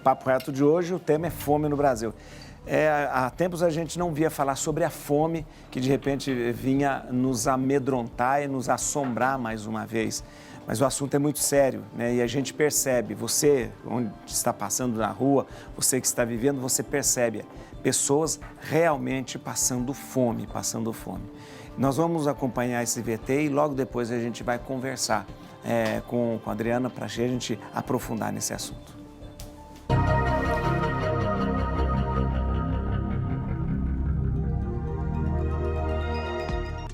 Papo Reto de hoje, o tema é fome no Brasil. Há tempos a gente não via falar sobre a fome que de repente vinha nos amedrontar e nos assombrar mais uma vez. Mas o assunto é muito sério, né? E a gente percebe, você onde está passando na rua, você que está vivendo, você percebe pessoas realmente passando fome, Nós vamos acompanhar esse VT e logo depois a gente vai conversar com a Adriana para a gente aprofundar nesse assunto.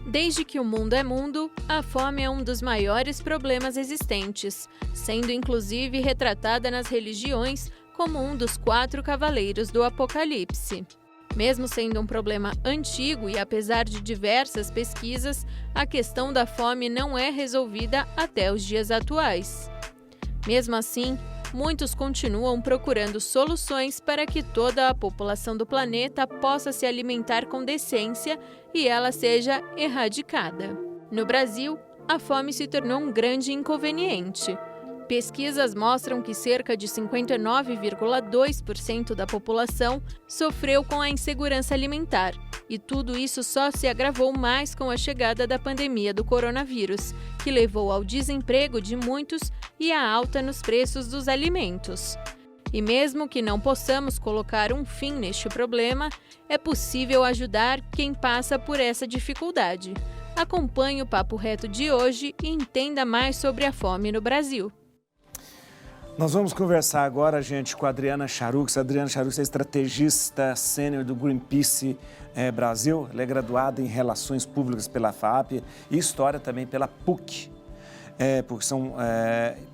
Desde que o mundo é mundo, a fome é um dos maiores problemas existentes, sendo inclusive retratada nas religiões como um dos 4 cavaleiros do Apocalipse. Mesmo sendo um problema antigo e apesar de diversas pesquisas, a questão da fome não é resolvida até os dias atuais. Mesmo assim, muitos continuam procurando soluções para que toda a população do planeta possa se alimentar com decência e ela seja erradicada. No Brasil, a fome se tornou um grande inconveniente. Pesquisas mostram que cerca de 59,2% da população sofreu com a insegurança alimentar, e tudo isso só se agravou mais com a chegada da pandemia do coronavírus, que levou ao desemprego de muitos e à alta nos preços dos alimentos. E mesmo que não possamos colocar um fim neste problema, é possível ajudar quem passa por essa dificuldade. Acompanhe o Papo Reto de hoje e entenda mais sobre a fome no Brasil. Nós vamos conversar agora, gente, com a Adriana Charux. A Adriana Charux é estrategista sênior do Greenpeace Brasil. Ela é graduada em Relações Públicas pela FAP e História também pela PUC. Porque são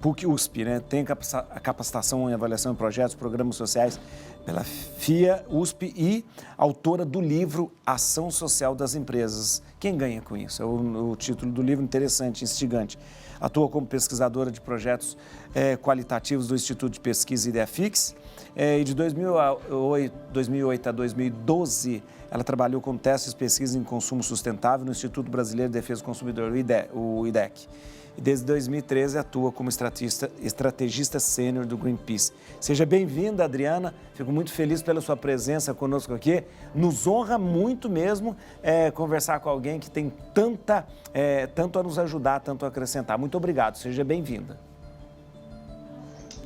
PUC-USP, né? Tem a capacitação em avaliação de projetos, programas sociais pela FIA-USP e autora do livro Ação Social das Empresas. Quem ganha com isso? É o título do livro, interessante, instigante. Atua como pesquisadora de projetos qualitativos do Instituto de Pesquisa Ideafix. E de 2008 a 2012, ela trabalhou com testes e pesquisas em consumo sustentável no Instituto Brasileiro de Defesa do Consumidor, o IDEC. E desde 2013 atua como estrategista sênior do Greenpeace. Seja bem-vinda, Adriana. Fico muito feliz pela sua presença conosco aqui. Nos honra muito mesmo conversar com alguém que tem tanto a nos ajudar, tanto a acrescentar. Muito obrigado, seja bem-vinda.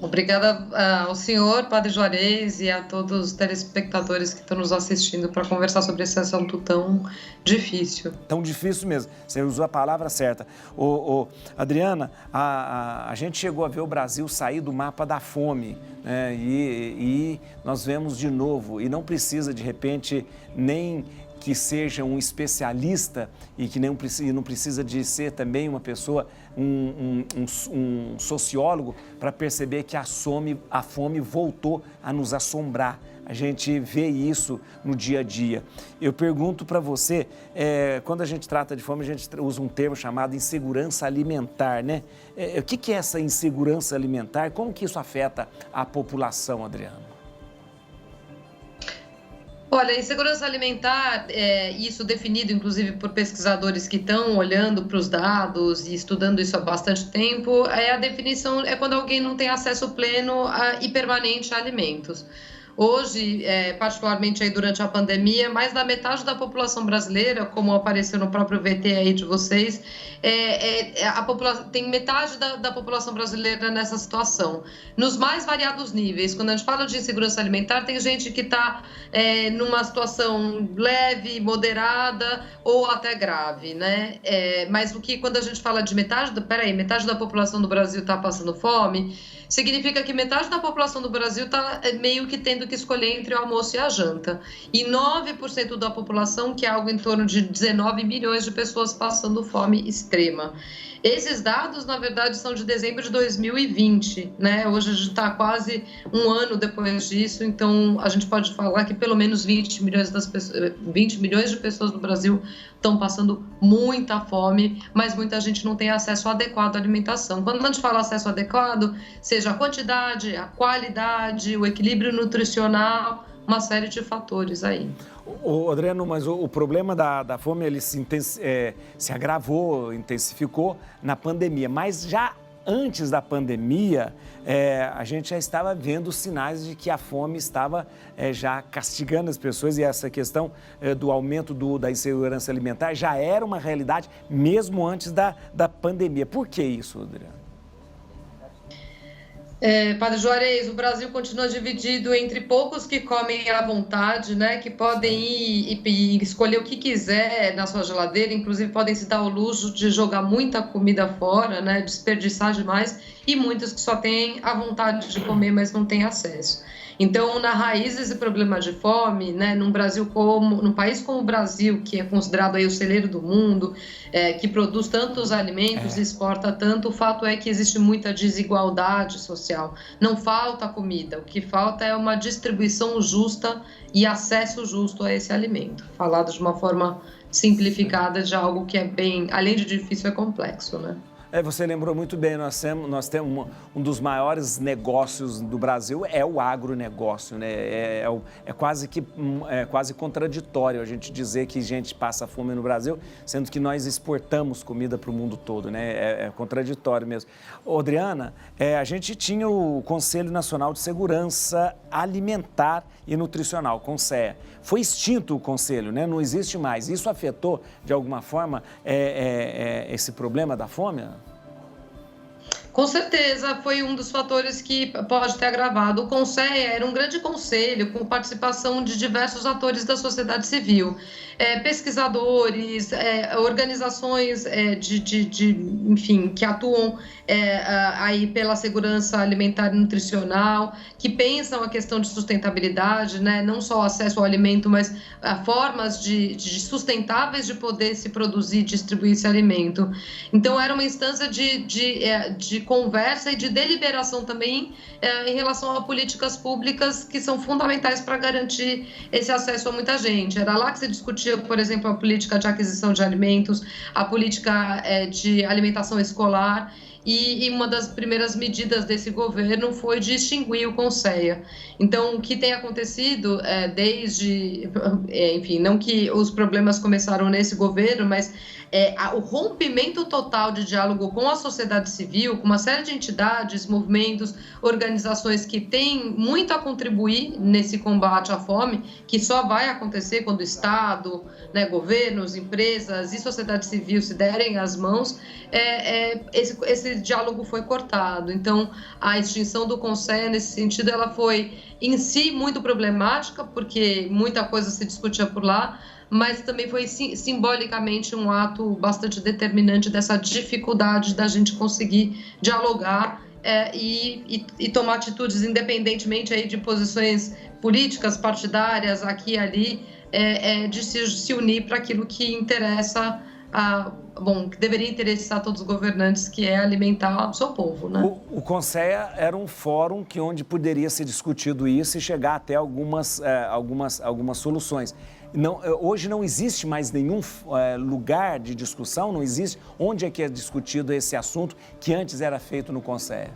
Obrigada ao senhor, Padre Juarez, e a todos os telespectadores que estão nos assistindo para conversar sobre esse assunto tão difícil. Tão difícil mesmo, você usou a palavra certa. Adriana, a gente chegou a ver o Brasil sair do mapa da fome, né? E nós vemos de novo, e não precisa de repente nem que seja um especialista e que não precisa de ser também uma pessoa, um sociólogo, para perceber que a fome voltou a nos assombrar. A gente vê isso no dia a dia. Eu pergunto para você, quando a gente trata de fome, a gente usa um termo chamado insegurança alimentar, né? O que é essa insegurança alimentar? Como que isso afeta a população, Adriana? Olha, insegurança alimentar, isso definido inclusive por pesquisadores que estão olhando para os dados e estudando isso há bastante tempo, a definição é quando alguém não tem acesso pleno e permanente a alimentos. Hoje, particularmente aí durante a pandemia, mais da metade da população brasileira, como apareceu no próprio VT aí de vocês, a população, tem metade da população brasileira nessa situação, nos mais variados níveis. Quando a gente fala de insegurança alimentar, tem gente que está numa situação leve, moderada ou até grave, né? Mas o que quando a gente fala de metade da população do Brasil está passando fome, significa que metade da população do Brasil está meio que tendo que escolher entre o almoço e a janta. E 9% da população, que é algo em torno de 19 milhões de pessoas passando fome extrema. Esses dados, na verdade, são de dezembro de 2020, né? Hoje a gente está quase um ano depois disso, então a gente pode falar que pelo menos 20 milhões de pessoas no Brasil estão passando muita fome, mas muita gente não tem acesso adequado à alimentação. Quando a gente fala acesso adequado, seja a quantidade, a qualidade, o equilíbrio nutricional, uma série de fatores aí. Adriano, mas o problema da fome ele se agravou, intensificou na pandemia, mas já antes da pandemia, a gente já estava vendo sinais de que a fome estava já castigando as pessoas e essa questão do aumento da insegurança alimentar já era uma realidade mesmo antes da pandemia. Por que isso, Adriana? Padre Juarez, o Brasil continua dividido entre poucos que comem à vontade, né, que podem ir e escolher o que quiser na sua geladeira, inclusive podem se dar o luxo de jogar muita comida fora, né, desperdiçar demais, e muitos que só têm a vontade de comer, mas não têm acesso. Então, na raiz desse problema de fome, né, num país como o Brasil, que é considerado aí o celeiro do mundo, que produz tantos alimentos e exporta tanto, o fato é que existe muita desigualdade social. Não falta comida, o que falta é uma distribuição justa e acesso justo a esse alimento. Falado de uma forma simplificada de algo que é bem, além de difícil, é complexo, né? Você lembrou muito bem, nós temos um dos maiores negócios do Brasil é o agronegócio, né? É quase contraditório a gente dizer que a gente passa fome no Brasil, sendo que nós exportamos comida para o mundo todo, né? É contraditório mesmo. Adriana, a gente tinha o Conselho Nacional de Segurança Alimentar e Nutricional, CONSEA. Foi extinto o conselho, né? Não existe mais. Isso afetou, de alguma forma, esse problema da fome? Com certeza, foi um dos fatores que pode ter agravado. O CONSEA era um grande conselho com participação de diversos atores da sociedade civil, pesquisadores, organizações enfim, que atuam aí pela segurança alimentar e nutricional, que pensam a questão de sustentabilidade, né? Não só o acesso ao alimento, mas formas sustentáveis de poder se produzir e distribuir esse alimento. Então, era uma instância de conversa e de deliberação também em relação a políticas públicas que são fundamentais para garantir esse acesso a muita gente. Era lá que se discutia, por exemplo, a política de aquisição de alimentos, a política de alimentação escolar, e uma das primeiras medidas desse governo foi de extinguir o CONSEA. Então, o que tem acontecido enfim, não que os problemas começaram nesse governo, mas o rompimento total de diálogo com a sociedade civil, com uma série de entidades, movimentos, organizações que têm muito a contribuir nesse combate à fome, que só vai acontecer quando o Estado, né, governos, empresas e sociedade civil se derem as mãos, esse diálogo foi cortado. Então, a extinção do CONSEA, nesse sentido, ela foi em si muito problemática, porque muita coisa se discutia por lá, mas também foi simbolicamente um ato bastante determinante dessa dificuldade da gente conseguir dialogar e tomar atitudes independentemente aí de posições políticas, partidárias, aqui e ali, de se unir para aquilo que interessa, que deveria interessar todos os governantes, que é alimentar o seu povo, né? O CONSEA era um fórum onde poderia ser discutido isso e chegar até algumas soluções. Hoje não existe mais nenhum lugar de discussão, não existe. Onde é que é discutido esse assunto que antes era feito no CONSEA?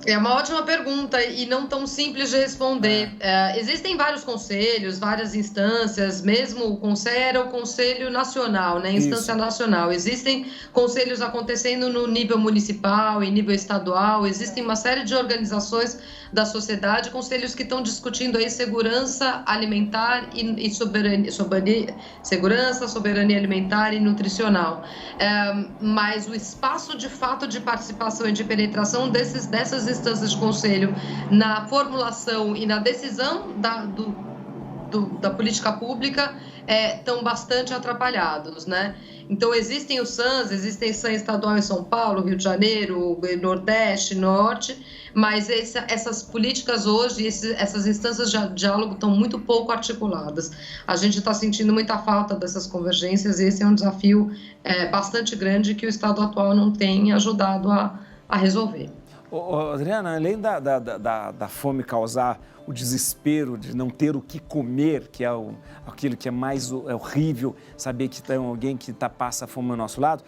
É uma ótima pergunta e não tão simples de responder. Existem vários conselhos, várias instâncias, mesmo o CONSEA era o Conselho Nacional, né, instância nacional. Existem conselhos acontecendo no nível municipal e nível estadual, existem uma série de organizações da sociedade, conselhos que estão discutindo aí segurança alimentar e soberania alimentar e nutricional. Mas o espaço de fato de participação e de penetração dessas instâncias de conselho na formulação e na decisão da política pública estão bastante atrapalhados, né? Então, existem os SANs, existem SAN estadual em São Paulo, Rio de Janeiro, Nordeste, Norte, mas essas políticas hoje, essas instâncias de diálogo estão muito pouco articuladas. A gente está sentindo muita falta dessas convergências e esse é um desafio bastante grande que o Estado atual não tem ajudado a resolver. Adriana, além da fome causar o desespero de não ter o que comer, que é aquilo que é mais horrível, saber que tem alguém que passa fome ao nosso lado,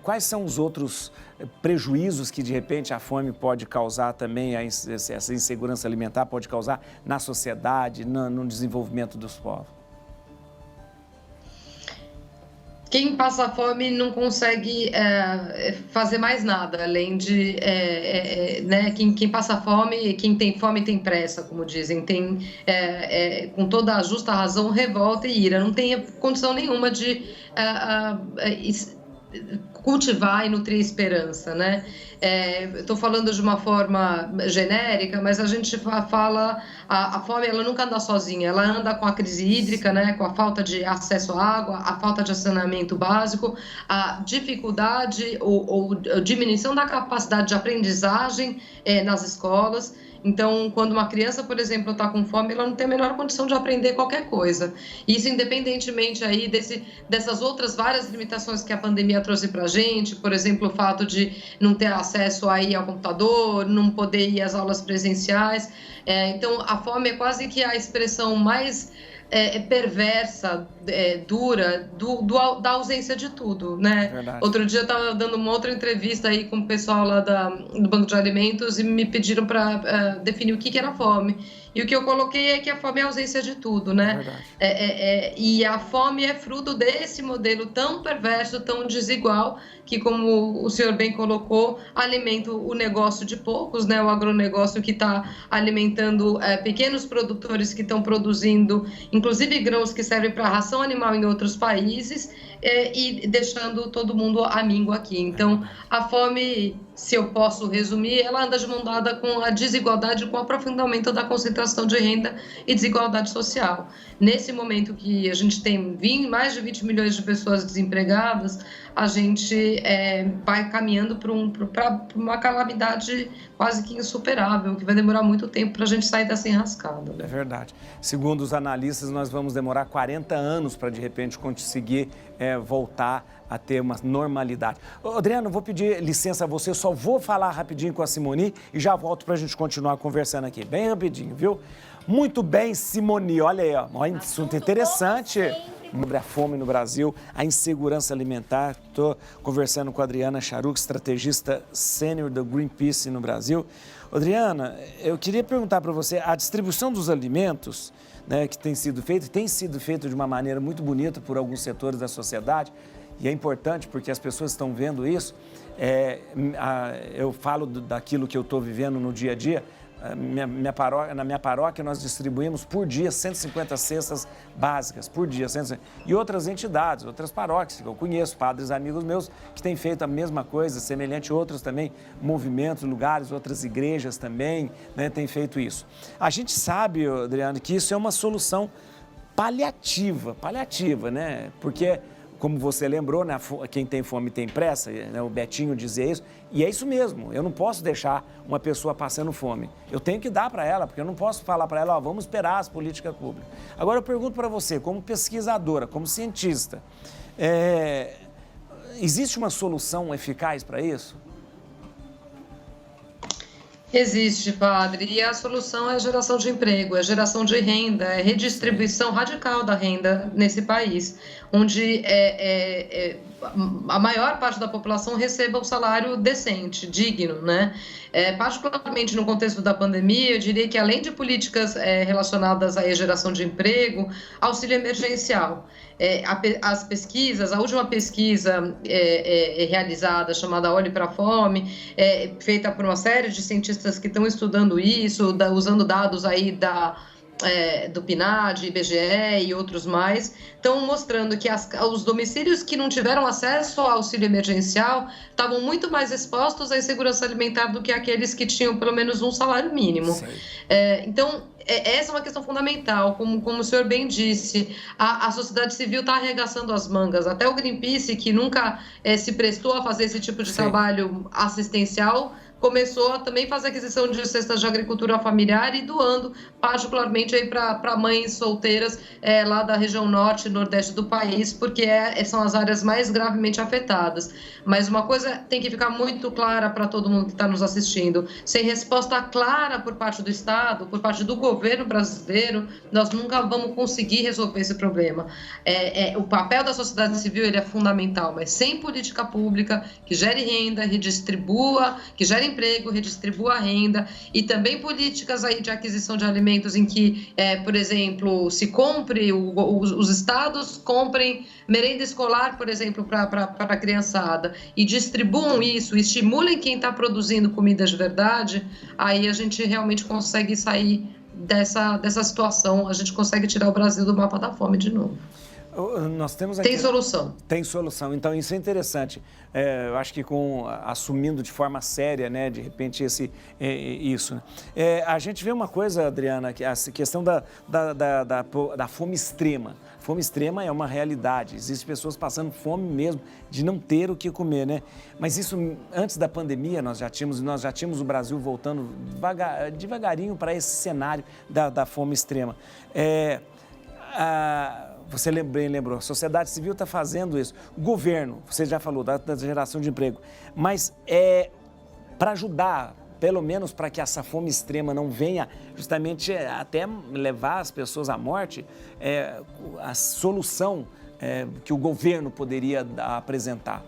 quais são os outros prejuízos que, de repente, a fome pode causar também, essa insegurança alimentar pode causar na sociedade, no desenvolvimento dos povos? quem passa fome não consegue fazer mais nada, além de, né, quem passa fome, quem tem fome tem pressa, como dizem, tem, com toda a justa razão, revolta e ira, não tem condição nenhuma de cultivar e nutrir esperança, né? Estou falando de uma forma genérica, mas a gente fala, a fome ela nunca anda sozinha, ela anda com a crise hídrica, né, com a falta de acesso à água, a falta de saneamento básico, a dificuldade ou diminuição da capacidade de aprendizagem nas escolas. Então, quando uma criança, por exemplo, está com fome, ela não tem a menor condição de aprender qualquer coisa. Isso independentemente aí dessas outras várias limitações que a pandemia trouxe para a gente, por exemplo, o fato de não ter acesso aí ao computador, não poder ir às aulas presenciais. Então, a fome é quase que a expressão mais perversa, dura, da ausência de tudo, né? Verdade. Outro dia eu estava dando uma outra entrevista aí com o pessoal lá do Banco de Alimentos e me pediram para definir o que era fome. E o que eu coloquei é que a fome é a ausência de tudo, né? E a fome é fruto desse modelo tão perverso, tão desigual, que, como o senhor bem colocou, alimenta o negócio de poucos, né? O agronegócio que está alimentando pequenos produtores que estão produzindo, inclusive grãos que servem para ração animal em outros países, e deixando todo mundo à míngua aqui. Então, a fome, se eu posso resumir, ela anda de mão dada com a desigualdade, com o aprofundamento da concentração de renda e desigualdade social. Nesse momento que a gente tem mais de 20 milhões de pessoas desempregadas, a gente vai caminhando para uma calamidade quase que insuperável, que vai demorar muito tempo para a gente sair dessa enrascada. É verdade. Segundo os analistas, nós vamos demorar 40 anos para, de repente, conseguir voltar a ter uma normalidade. Adriano, vou pedir licença a você, só vou falar rapidinho com a Simoni e já volto para a gente continuar conversando aqui. Bem rapidinho, viu? Muito bem, Simoni, olha aí, ó, um assunto interessante sobre a fome no Brasil, a insegurança alimentar. Estou conversando com a Adriana Charuk, estrategista sênior do Greenpeace no Brasil. Adriana, eu queria perguntar para você, a distribuição dos alimentos, né, que tem sido feita de uma maneira muito bonita por alguns setores da sociedade, e é importante porque as pessoas estão vendo isso. Eu falo daquilo que eu estou vivendo no dia a dia. Na minha paróquia, nós distribuímos por dia 150 cestas básicas, por dia. 150. E outras entidades, outras paróquias que eu conheço, padres amigos meus, que têm feito a mesma coisa, semelhante a outros também, movimentos, lugares, outras igrejas também, né, têm feito isso. A gente sabe, Adriano, que isso é uma solução paliativa, né? Porque, como você lembrou, né, quem tem fome tem pressa, né, o Betinho dizia isso, e é isso mesmo, eu não posso deixar uma pessoa passando fome, eu tenho que dar para ela, porque eu não posso falar para ela, vamos esperar as políticas públicas. Agora eu pergunto para você, como pesquisadora, como cientista, existe uma solução eficaz para isso? Existe, padre, e a solução é a geração de emprego, é a geração de renda, é a redistribuição radical da renda nesse país, onde a maior parte da população receba um salário decente, digno, né? Particularmente no contexto da pandemia, eu diria que além de políticas relacionadas à geração de emprego, auxílio emergencial. As pesquisas, a última pesquisa realizada, chamada Olhe para a Fome, feita por uma série de cientistas que estão estudando isso, usando dados aí do PNAD, IBGE e outros mais, estão mostrando que os domicílios que não tiveram acesso ao auxílio emergencial estavam muito mais expostos à insegurança alimentar do que aqueles que tinham pelo menos um salário mínimo. Então, essa é uma questão fundamental, como o senhor bem disse, a sociedade civil está arregaçando as mangas, até o Greenpeace, que nunca se prestou a fazer esse tipo de trabalho assistencial, começou a também fazer aquisição de cestas de agricultura familiar e doando, particularmente aí para mães solteiras lá da região norte e nordeste do país, porque são as áreas mais gravemente afetadas. Mas uma coisa tem que ficar muito clara para todo mundo que está nos assistindo: sem resposta clara por parte do Estado, por parte do governo brasileiro, nós nunca vamos conseguir resolver esse problema. O papel da sociedade civil ele é fundamental, mas sem política pública que gere renda, redistribua, que gere emprego, redistribua a renda, e também políticas aí de aquisição de alimentos em que, por exemplo, se compre, os estados comprem merenda escolar, por exemplo, para a criançada, e distribuam isso, estimulem quem está produzindo comida de verdade, aí a gente realmente consegue sair dessa situação, a gente consegue tirar o Brasil do mapa da fome de novo. Nós temos aqui... Tem solução. Tem solução. Então, isso é interessante. Eu acho que assumindo de forma séria, né, de repente, isso. A gente vê uma coisa, Adriana, que a questão da fome extrema. Fome extrema é uma realidade. Existem pessoas passando fome mesmo, de não ter o que comer, né? Mas isso, antes da pandemia, nós já tínhamos o Brasil voltando devagarinho para esse cenário da fome extrema. Você bem lembrou, a sociedade civil está fazendo isso. O governo, você já falou, da geração de emprego. Mas para ajudar, pelo menos para que essa fome extrema não venha justamente até levar as pessoas à morte, a solução que o governo poderia apresentar.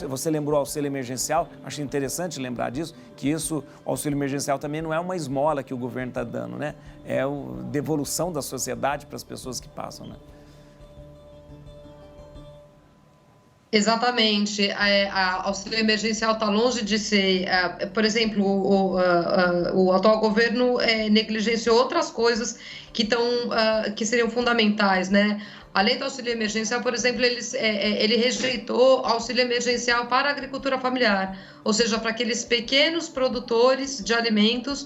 Você lembrou o auxílio emergencial, acho interessante lembrar disso, que o auxílio emergencial também não é uma esmola que o governo está dando, né? É a devolução da sociedade para as pessoas que passam, né? Exatamente. A auxílio emergencial está longe de ser, por exemplo, o atual governo negligenciou outras coisas que seriam fundamentais, né? Além do auxílio emergencial, por exemplo, ele rejeitou auxílio emergencial para a agricultura familiar, ou seja, para aqueles pequenos produtores de alimentos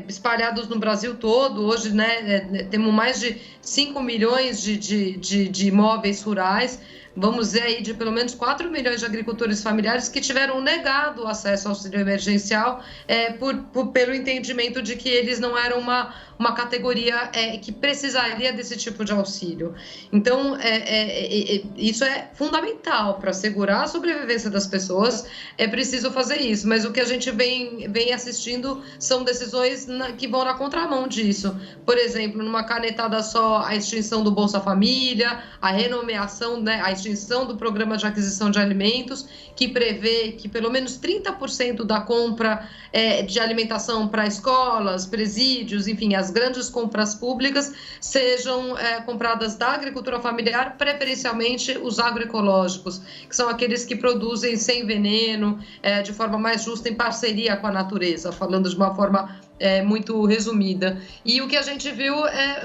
espalhados no Brasil todo. Hoje, né, temos mais de 5 milhões de imóveis rurais. Vamos dizer aí de pelo menos 4 milhões de agricultores familiares que tiveram negado o acesso ao auxílio emergencial pelo entendimento de que eles não eram uma categoria que precisaria desse tipo de auxílio. Então, isso é fundamental para assegurar a sobrevivência das pessoas, é preciso fazer isso, mas o que a gente vem assistindo são decisões que vão na contramão disso. Por exemplo, numa canetada só, a extinção do Bolsa Família, a renomeação, né, a extinção do programa de aquisição de alimentos, que prevê que pelo menos 30% da compra de alimentação para escolas, presídios, enfim, as grandes compras públicas sejam compradas da agricultura familiar, preferencialmente os agroecológicos, que são aqueles que produzem sem veneno, de forma mais justa, em parceria com a natureza, falando de uma forma muito resumida. E o que a gente viu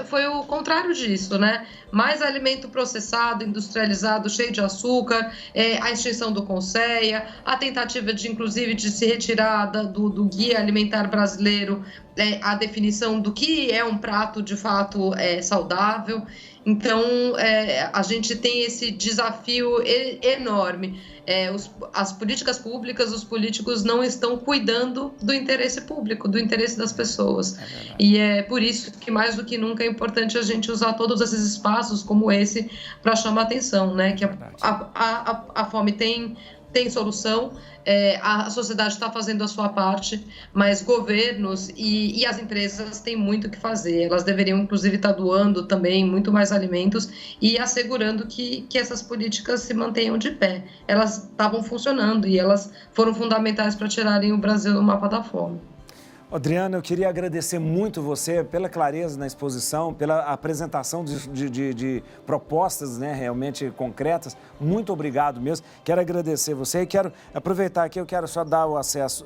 foi o contrário disso, né? Mais alimento processado, industrializado, cheio de açúcar, a extinção do Conceia, a tentativa inclusive, de se retirar do Guia Alimentar Brasileiro a definição do que é um prato, de fato, saudável. Então, a gente tem esse desafio enorme. As políticas públicas, os políticos não estão cuidando do interesse público, do interesse das pessoas. E é por isso que, mais do que nunca, é importante a gente usar todos esses espaços como esse para chamar atenção, né? Que a fome tem solução, a sociedade está fazendo a sua parte, mas governos e as empresas têm muito o que fazer. Elas deveriam, inclusive, estar doando também muito mais alimentos e assegurando que essas políticas se mantenham de pé. Elas estavam funcionando e elas foram fundamentais para tirarem o Brasil do mapa da fome. Adriana, eu queria agradecer muito você pela clareza na exposição, pela apresentação de propostas, né, realmente concretas. Muito obrigado mesmo. Quero agradecer você e quero aproveitar aqui, eu quero só dar o acesso,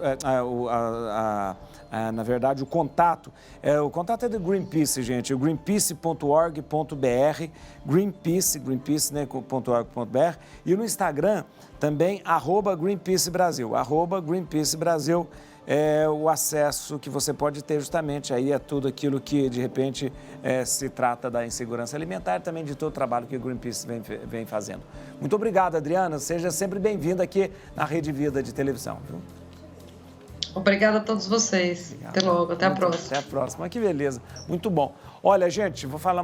na verdade, o contato. O contato é do Greenpeace, gente, o greenpeace.org.br, Greenpeace, né, .org.br, e no Instagram também, @GreenpeaceBrasil, @GreenpeaceBrasil. O acesso que você pode ter justamente aí a tudo aquilo que, de repente, se trata da insegurança alimentar, também de todo o trabalho que o Greenpeace vem fazendo. Muito obrigado, Adriana. Seja sempre bem-vinda aqui na Rede Vida de televisão. Viu? Obrigada a todos vocês. Obrigado. Até logo, até a próxima. Até a próxima. Que beleza. Muito bom. Olha, gente, vou falar